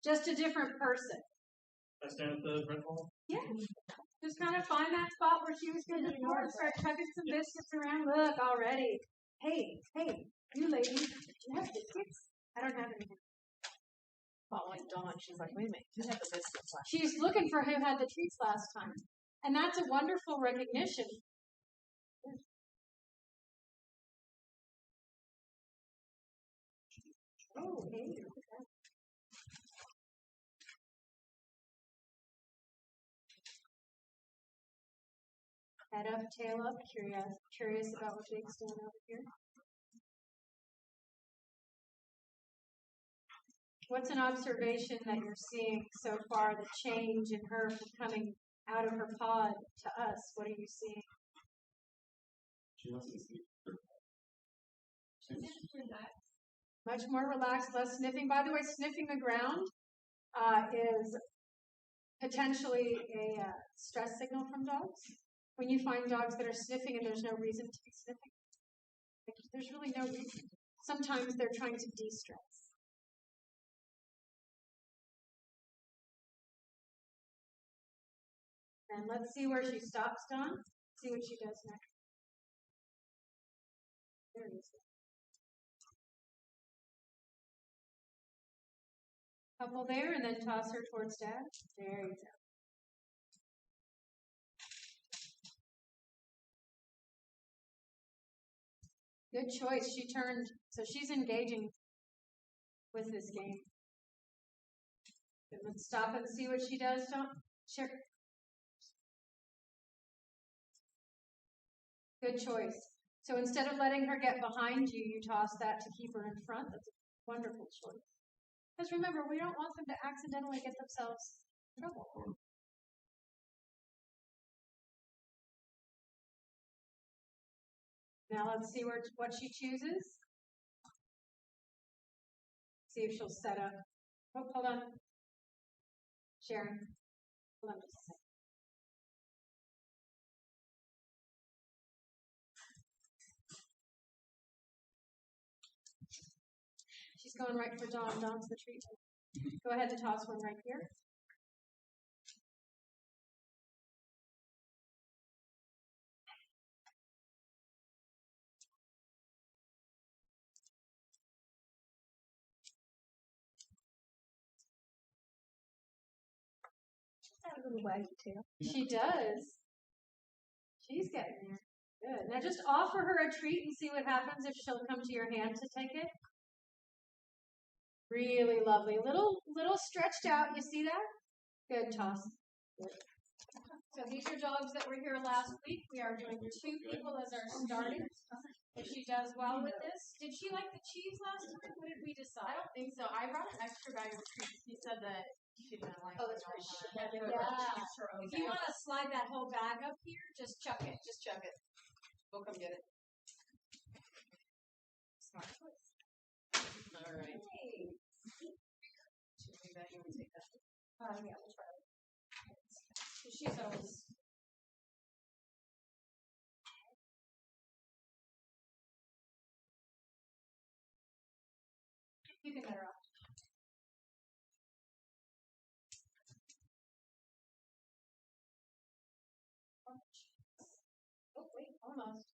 just a different person. I stand at the bread bowl? Yeah. Just kind of find that spot where she was going to ignore and start chucking some biscuits around. Look, already. Hey, you lady, do you have biscuits? I don't have anything. Following Dawn, she's like, wait a minute, you had the biscuits last She's looking for who had the treats last time. And that's a wonderful recognition. Oh, hey. Head up, tail up, curious about what Jake's doing over here. What's an observation that you're seeing so far, the change in her from coming out of her pod to us? What are you seeing? She wants to sleep. Much more relaxed, less sniffing. By the way, sniffing the ground is potentially a stress signal from dogs. When you find dogs that are sniffing and there's no reason to be sniffing, there's really no reason. Sometimes they're trying to de-stress. And let's see where she stops, Dawn. See what she does next. There it is. Couple there, and then toss her towards Dad. There you go. Good choice. She turned, so she's engaging with this game. Good, let's stop and see what she does. Don't sure. Good choice. So instead of letting her get behind you, you toss that to keep her in front. That's a wonderful choice. Because remember, we don't want them to accidentally get themselves in trouble. Now let's see what she chooses. See if she'll set up. Oh, hold on. Sharon. Hold on just a second. She's going right for Dawn. Dawn's the treat. Go ahead and toss one right here. a little waggy tail. She does. She's getting there. Good. Now just offer her a treat and see what happens if she'll come to your hand to take it. Really lovely. Little stretched out. You see that? Good toss. Good. So these are dogs that were here last week. We are doing 2 people as our starters. If she does well with this. Did she like the cheese last time? What did we decide? I don't think so. I brought an extra bag of treats. He said that she didn't like it. Oh, that's right. Yeah. If you want to slide that whole bag up here, just chuck it. Just chuck it. We'll come get it. Smart choice. All right. Hey. Should we bet you would take that? Yeah, we'll try it. She's always. You can let her off. Oh, wait, almost.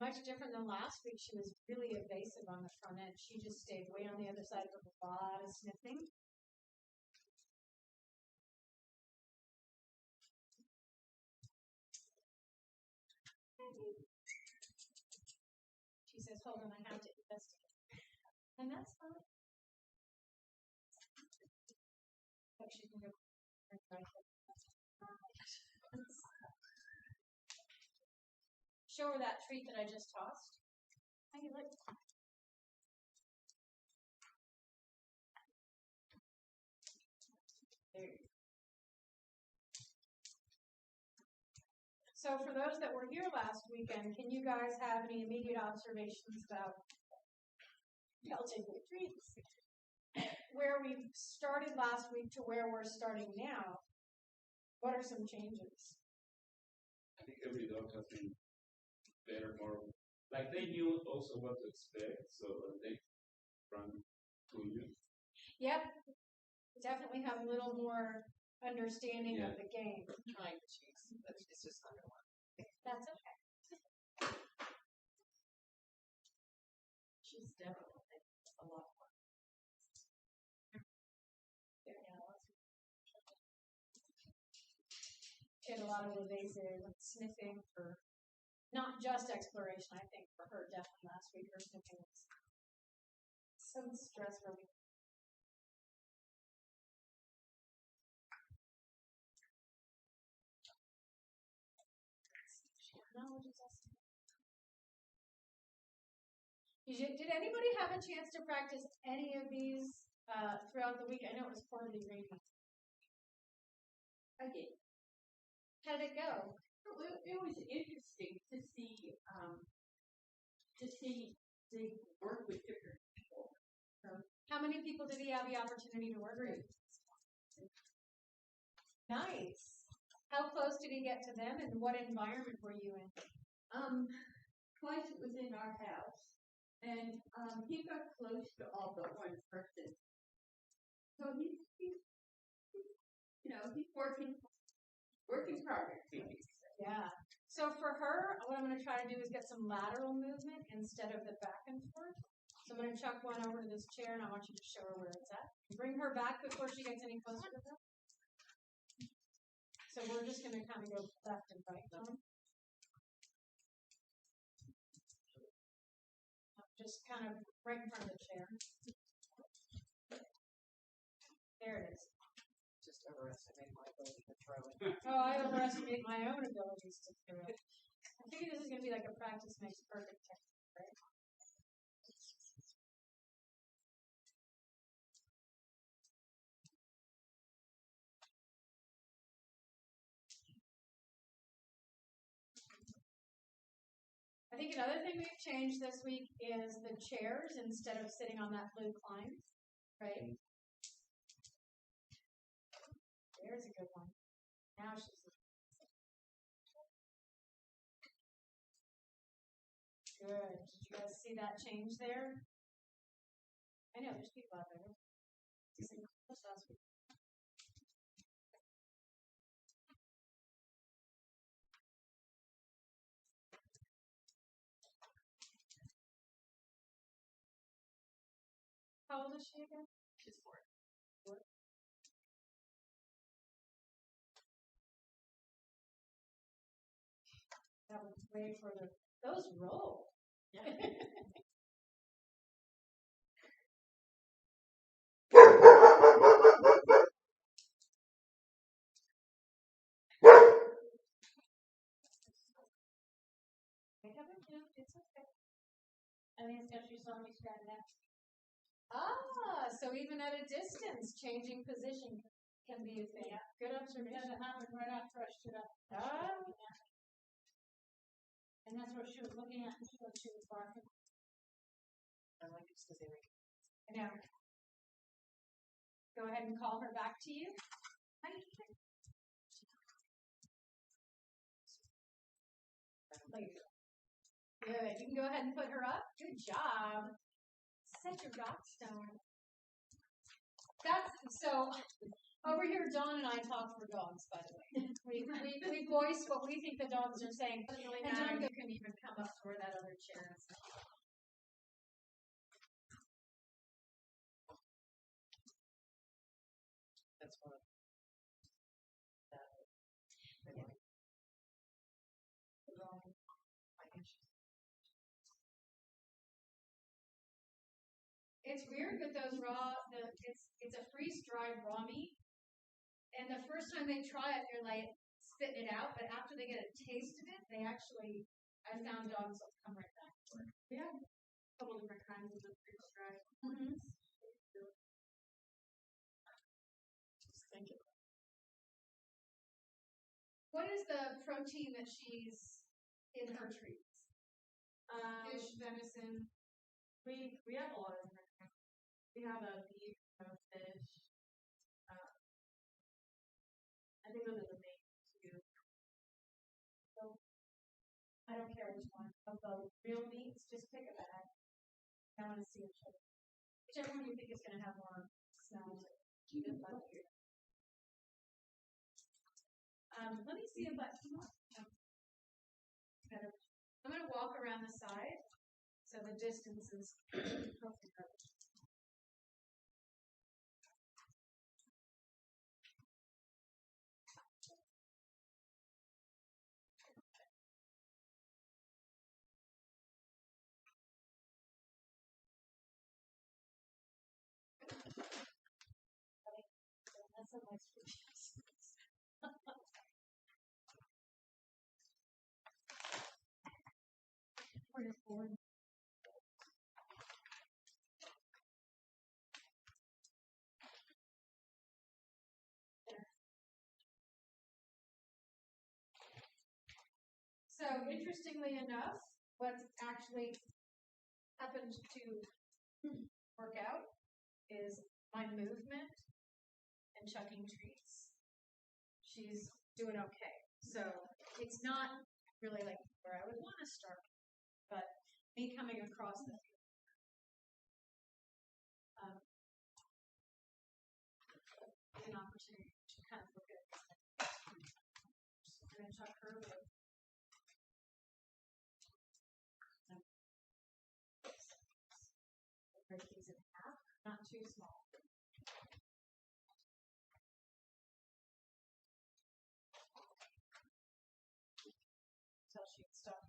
Much different than last week. She was really evasive on the front end. She just stayed way on the other side with a lot of sniffing. She says, hold on, I have to investigate. And that's fine. Oh, she can go right there. Show her that treat that I just tossed. How you like? There you go. So for those that were here last weekend, can you guys have any immediate observations about pelting with treats? Where we started last week to where we're starting now, what are some changes? I think every dog has been better, more Like they knew also what to expect, so they run to you. Yep. Definitely have a little more understanding of the game. I'm trying to choose, but it's just not gonna work. That's okay. She's definitely a lot more. She had a lot of evasive sniffing for not just exploration, I think, for her definitely last week. Her sniffing was some stress relief. Did anybody have a chance to practice any of these throughout the week? I know it was poorly rated. I did. How did it go? It was interesting to see the work with different people. How many people did he have the opportunity to work with? Nice. How close did he get to them, and what environment were you in? Twice it was in our house, and he got close to all but one person. So he's working progress. Yeah. So for her, what I'm going to try to do is get some lateral movement instead of the back and forth. So I'm going to chuck one over to this chair, and I want you to show her where it's at. Bring her back before she gets any closer to her. So we're just going to kind of go left and right. Just kind of right in front of the chair. There it is. Just overestimate my ability to throw it. Oh, I overestimate my own abilities to throw it. I figure this is going to be like a practice makes perfect technique, right? I think another thing we've changed this week is the chairs instead of sitting on that blue climb, right? There's a good one. Now she's good. Did you guys see that change there? I know there's people out there. Last week. How old is she again? She's 4. That was way further. Those roll. Yeah. It's okay. I think it's because she saw me stand next. Ah, so even at a distance, changing position can be a thing. Yeah. Good observation. It happened right after I stood up. Oh. And that's what she was looking at when she was barking. I like this because they make. I know. Go ahead and call her back to you. Good. You can go ahead and put her up. Good job. Set your rock stone. That's so. Over here, Dawn and I talk for dogs. By the way, we voice what we think the dogs are saying. And Dawn can even come up to where that other chair is. That's one of that. It's weird with those it's a freeze-dried raw meat, and the first time they try it, they're like spitting it out, but after they get a taste of it, I found dogs will come right back to it. Yeah. A couple different kinds of freeze-dried. Mm-hmm. Just thinking. What is the protein that she's in her treats? Fish, venison. We have a lot of different kinds. We have a beef, a fish. I think those are the main two. So I don't care care which one of the real meats. Just pick a bag. I want to see whichever one you think is going to have more smell to it. Keep it fun here. Let me see if that come up. Better. I'm going to walk around the side so the distance is hopefully better. That's a nice picture. So interestingly enough, what's actually happened to work out is my movement and chucking treats. She's doing okay. So it's not really like where I would want to start, but me coming across the field. An opportunity to kind of look at I'm going to chuck her with break these in half, not too small. So she can stop.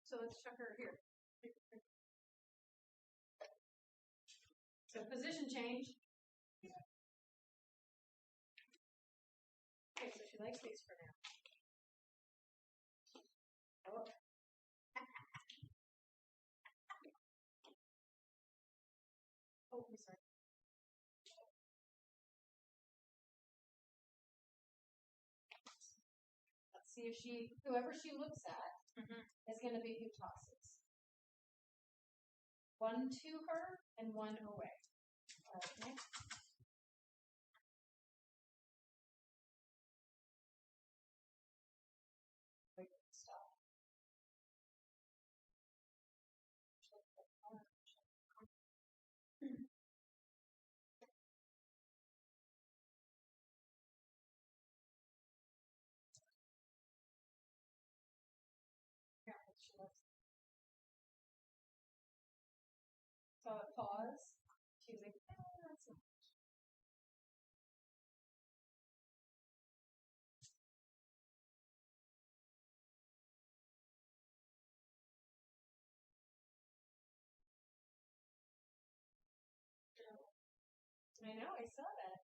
So let's chuck her here. So position change. Okay, so she likes these for now. Oh. Oh, I'm sorry. Let's see if whoever she looks at is going to be who tosses. One to her and one away. Okay. Stop. So it pause. She's like, that's not much. I know, I saw that.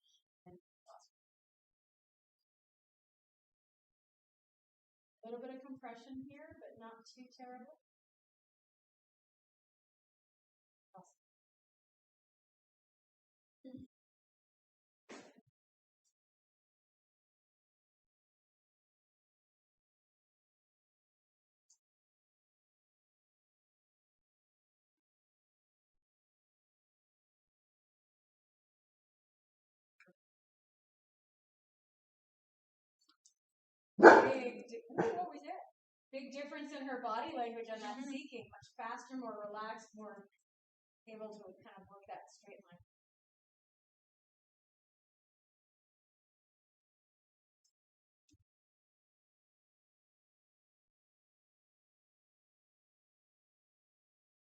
A little bit of compression here, but not too terrible. What was that? Big difference in her body language on that seeking. Much faster, more relaxed, more able to kind of work that straight line.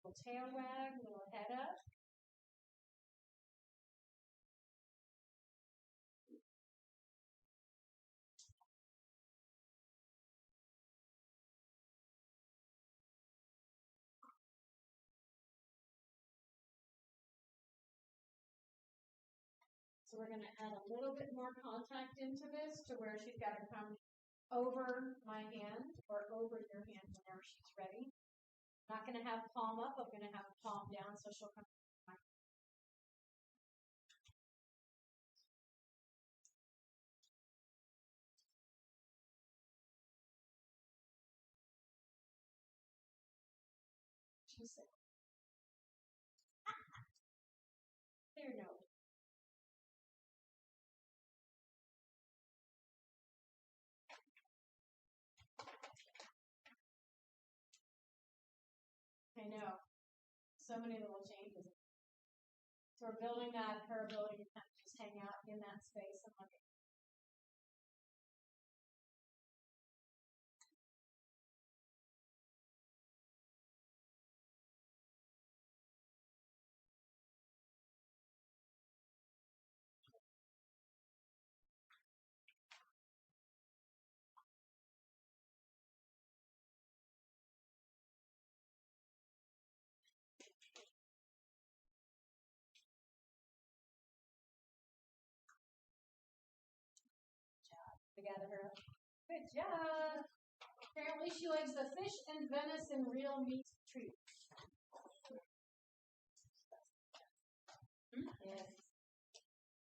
Little tail wag, little head up. So we're going to add a little bit more contact into this to where she's got to come over my hand or over your hand whenever she's ready. I'm not going to have palm up. I'm going to have palm down so she'll come back. She said, clear note. know. So many little changes. So we're building that, her ability to kind of just hang out in that space and look at. To gather her up. Good job. Apparently she likes the fish and venison real meat treat. Yes.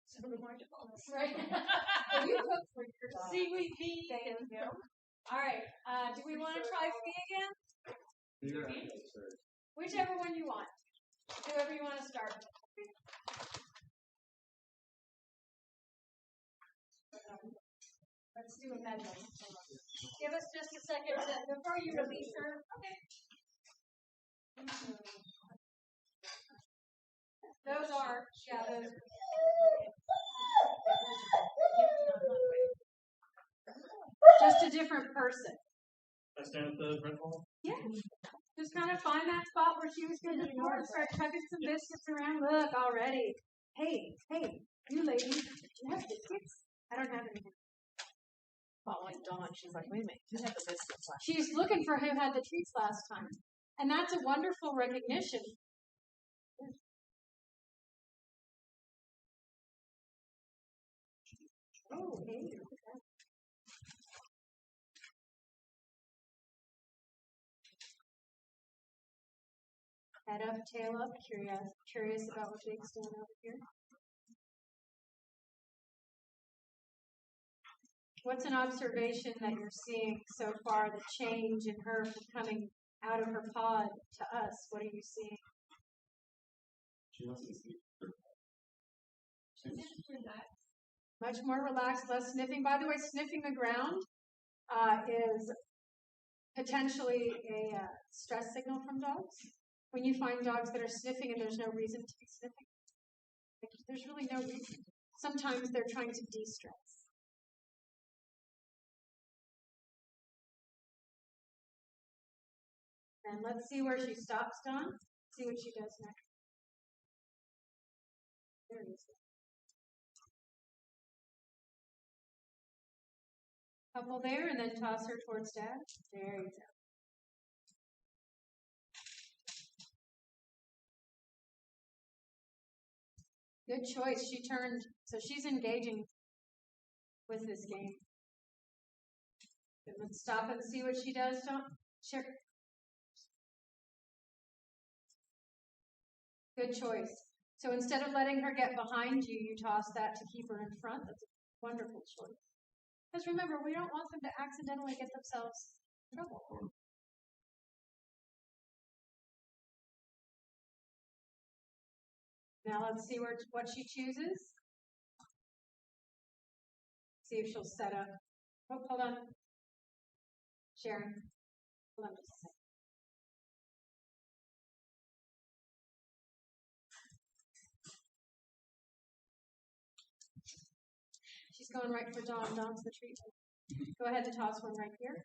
So remarkable. Right. Well, you cook for your dog. Seaweed meat. Thank you. All right. Do we want to try fee again? Whichever one you want. Whoever you want to start with. Let's do a medley. Give us just a second before you release her. Okay. Those are, those. Just a different person. I stand at the red hole. Yeah. Just kind of find that spot where she was good before and start chucking some biscuits around. Look, already. Hey, you lady. Do you have biscuits? I don't have anything. Following Dawn, she's like, wait a minute, you had the biscuits last She's looking for who had the treats last time. And that's a wonderful recognition. Oh, hey. Head up, tail up, curious about what Jake's doing over here. What's an observation that you're seeing so far, the change in her from coming out of her pod to us? What are you seeing? She wants to sleep. Much more relaxed, less sniffing. By the way, sniffing the ground is potentially a stress signal from dogs. When you find dogs that are sniffing and there's no reason to be sniffing, there's really no reason. Sometimes they're trying to de-stress. And let's see where she stops, Dawn. See what she does next. There it is. Couple there, and then toss her towards Dad. There you go. Good choice. She turned, so she's engaging with this game. Good, let's stop and see what she does, Dawn. Sure. Good choice. So instead of letting her get behind you, you toss that to keep her in front. That's a wonderful choice. Because remember, we don't want them to accidentally get themselves in trouble. Now let's see what she chooses. See if she'll set up. Oh, hold on. Sharon. Hold on just a second. She's going right for Dawn. Dawn's the treat. Go ahead and toss one right here.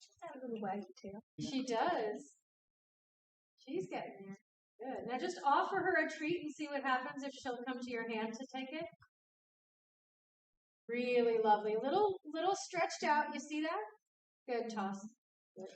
She's got a little waggy tail. She does. She's getting there. Good. Now just offer her a treat and see what happens if she'll come to your hand to take it. Really lovely. Little stretched out. You see that? Good toss. Good.